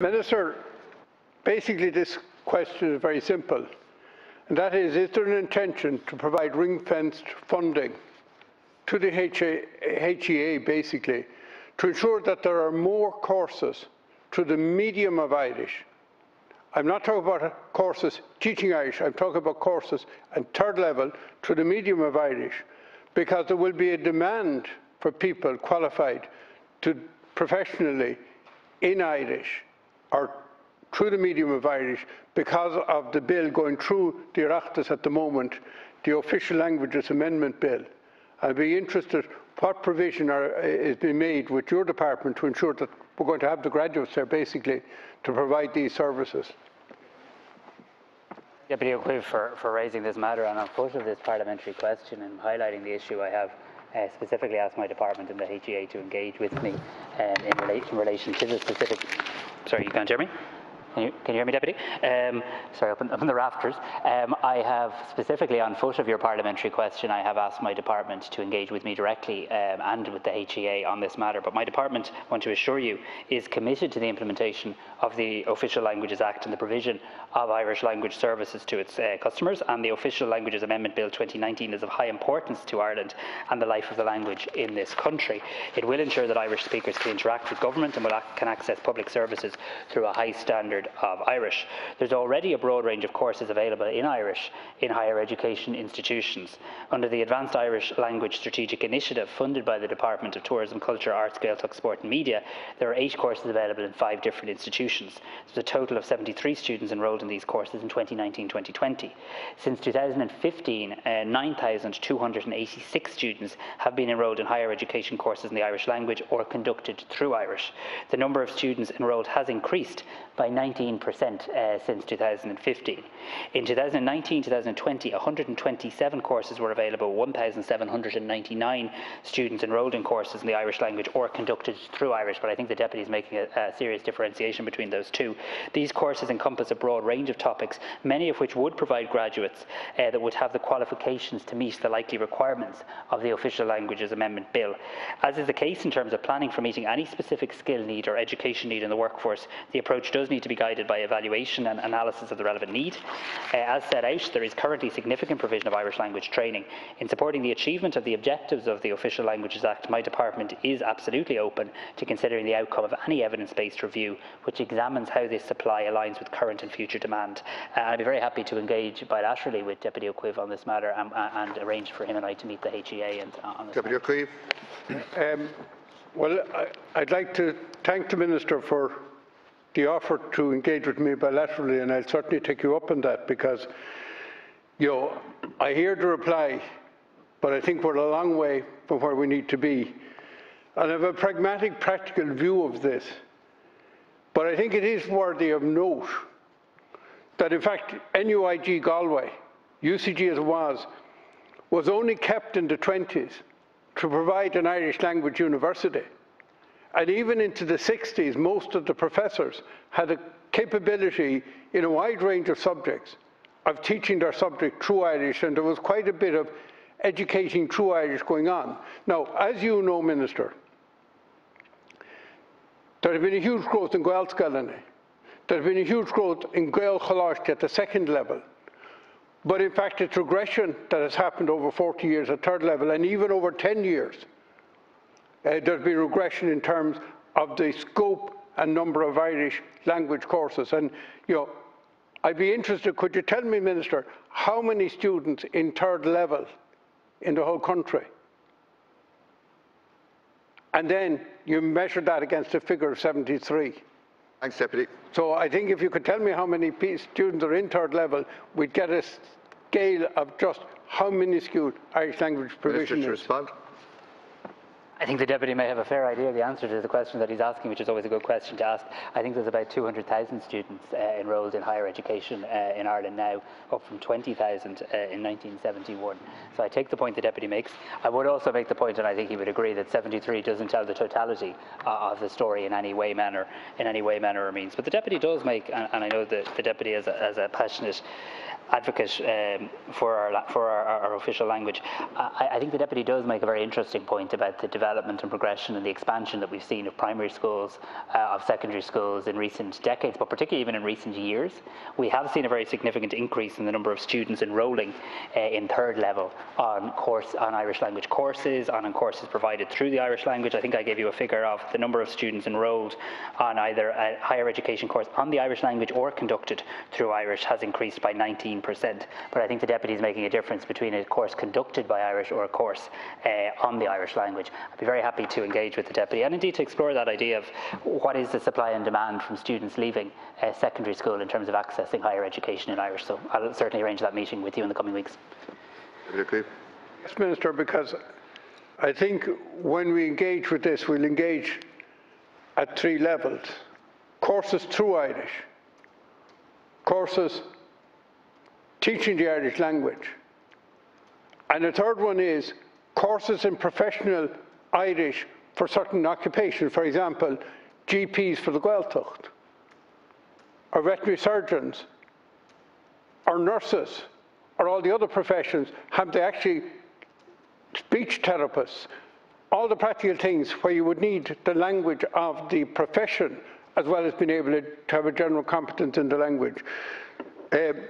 Minister, basically this question is very simple, and that is there an intention to provide ring-fenced funding to the HEA, basically, to ensure that there are more courses through the medium of Irish? I'm not talking about courses teaching Irish, I'm talking about courses at third level through the medium of Irish, because there will be a demand for people qualified to professionally in Irish or through the medium of Irish because of the bill going through the Oireachtas at the moment, the Official Languages Amendment Bill. I'd be interested what provision is being made with your department to ensure that we're going to have the graduates there basically to provide these services. Deputy Ó Cuív for raising this matter, and on foot of this parliamentary question and highlighting the issue, I have specifically asked my department in the HEA to engage with me in relation to the specific. Sorry, you can't hear me? Can you hear me, Deputy? Sorry, up in the rafters. I have specifically on foot of your parliamentary question, I have asked my department to engage with me directly and with the HEA on this matter. But my department, I want to assure you, is committed to the implementation of the Official Languages Act and the provision of Irish language services to its customers. And the Official Languages Amendment Bill 2019 is of high importance to Ireland and the life of the language in this country. It will ensure that Irish speakers can interact with government and can access public services through a high standard of Irish. There's already a broad range of courses available in Irish in higher education institutions. Under the Advanced Irish Language Strategic Initiative funded by the Department of Tourism, Culture, Arts, Gaeltacht, Sport and Media, there are 8 courses available in 5 different institutions. There's a total of 73 students enrolled in these courses in 2019-2020. Since 2015, 9,286 students have been enrolled in higher education courses in the Irish language or conducted through Irish. The number of students enrolled has increased by 19% since 2015. In 2019-2020, 127 courses were available, 1,799 students enrolled in courses in the Irish language or conducted through Irish, but I think the Deputy is making a serious differentiation between those two. These courses encompass a broad range of topics, many of which would provide graduates that would have the qualifications to meet the likely requirements of the Official Languages Amendment Bill. As is the case in terms of planning for meeting any specific skill need or education need in the workforce, the approach does need to be guided by evaluation and analysis of the relevant need. As set out, there is currently significant provision of Irish language training. In supporting the achievement of the objectives of the Official Languages Act, my department is absolutely open to considering the outcome of any evidence-based review which examines how this supply aligns with current and future demand. I'd be very happy to engage bilaterally with Deputy Ó Cuív on this matter and arrange for him and I to meet the HEA and on this Deputy Ó Cuív. Well, I'd like to thank the Minister for the offer to engage with me bilaterally, and I'll certainly take you up on that because, I hear the reply, but I think we're a long way from where we need to be. And I have a pragmatic, practical view of this. But I think it is worthy of note that, in fact, NUIG Galway, UCG as it was only kept in the 20s to provide an Irish language university. And even into the 60s, most of the professors had a capability in a wide range of subjects of teaching their subject through Irish, and there was quite a bit of educating through Irish going on. Now, as you know, Minister, there has been a huge growth in Gael Scalene. There has been a huge growth in Gael Chalacht at the second level. But in fact, it's regression that has happened over 40 years at third level, and even over 10 years. There's been regression in terms of the scope and number of Irish language courses. And, I'd be interested, could you tell me, Minister, how many students in third level in the whole country? And then you measure that against a figure of 73. Thanks, Deputy. So I think if you could tell me how many students are in third level, we'd get a scale of just how minuscule Irish language provision is. Minister, to respond. I think the Deputy may have a fair idea of the answer to the question that he's asking, which is always a good question to ask. I think there's about 200,000 students enrolled in higher education in Ireland now, up from 20,000 in 1971. So I take the point the Deputy makes. I would also make the point, and I think he would agree, that 73 doesn't tell the totality of the story in any way, manner, or means. But the Deputy does make, and I know that the Deputy as a passionate advocate for our official language, I think the Deputy does make a very interesting point about the development development and progression and the expansion that we've seen of primary schools, of secondary schools in recent decades, but particularly even in recent years, we have seen a very significant increase in the number of students enrolling in third level on Irish language courses, on courses provided through the Irish language. I think I gave you a figure of the number of students enrolled on either a higher education course on the Irish language or conducted through Irish has increased by 19%. But I think the Deputy is making a difference between a course conducted by Irish or a course on the Irish language. I'd be very happy to engage with the Deputy and indeed to explore that idea of what is the supply and demand from students leaving secondary school in terms of accessing higher education in Irish. So I'll certainly arrange that meeting with you in the coming weeks. Yes, Minister, because I think when we engage with this, we'll engage at 3 levels. Courses through Irish, courses teaching the Irish language, and the third one is courses in professional Irish for certain occupations, for example, GPs for the Gaeltacht, or veterinary surgeons, or nurses, or all the other professions. Have they actually speech therapists, all the practical things where you would need the language of the profession as well as being able to have a general competence in the language. And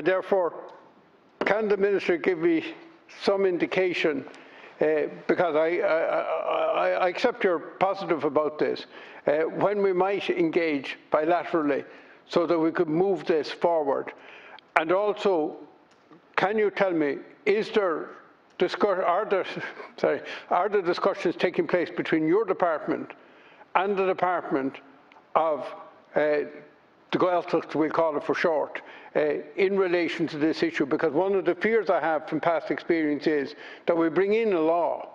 therefore, can the Minister give me some indication, because I accept you're positive about this, when we might engage bilaterally so that we could move this forward? And also, can you tell me, are there discussions taking place between your department and the Department of the Gaeltacht, we'll call it for short, in relation to this issue? Because one of the fears I have from past experience is that we bring in a law,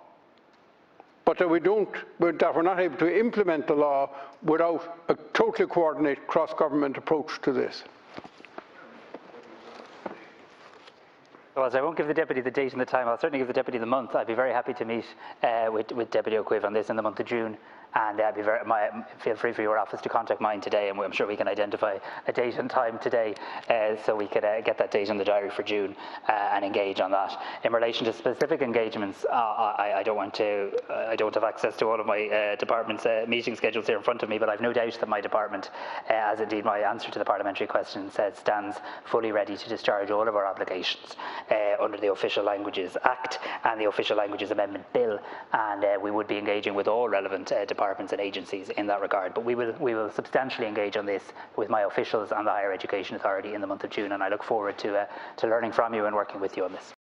but that we're not able to implement the law without a totally coordinated cross-government approach to this. Well, as I won't give the Deputy the date and the time, I'll certainly give the Deputy the month. I'd be very happy to meet with Deputy Ó Cuív on this in the month of June. And feel free for your office to contact mine today, and I'm sure we can identify a date and time today so we could get that date in the diary for June and engage on that. In relation to specific engagements, I don't have access to all of my department's meeting schedules here in front of me, but I've no doubt that my department, as indeed my answer to the parliamentary question said, stands fully ready to discharge all of our obligations under the Official Languages Act and the Official Languages Amendment Bill, and we would be engaging with all relevant departments and agencies in that regard. But we will substantially engage on this with my officials and the Higher Education Authority in the month of June, and I look forward to learning from you and working with you on this.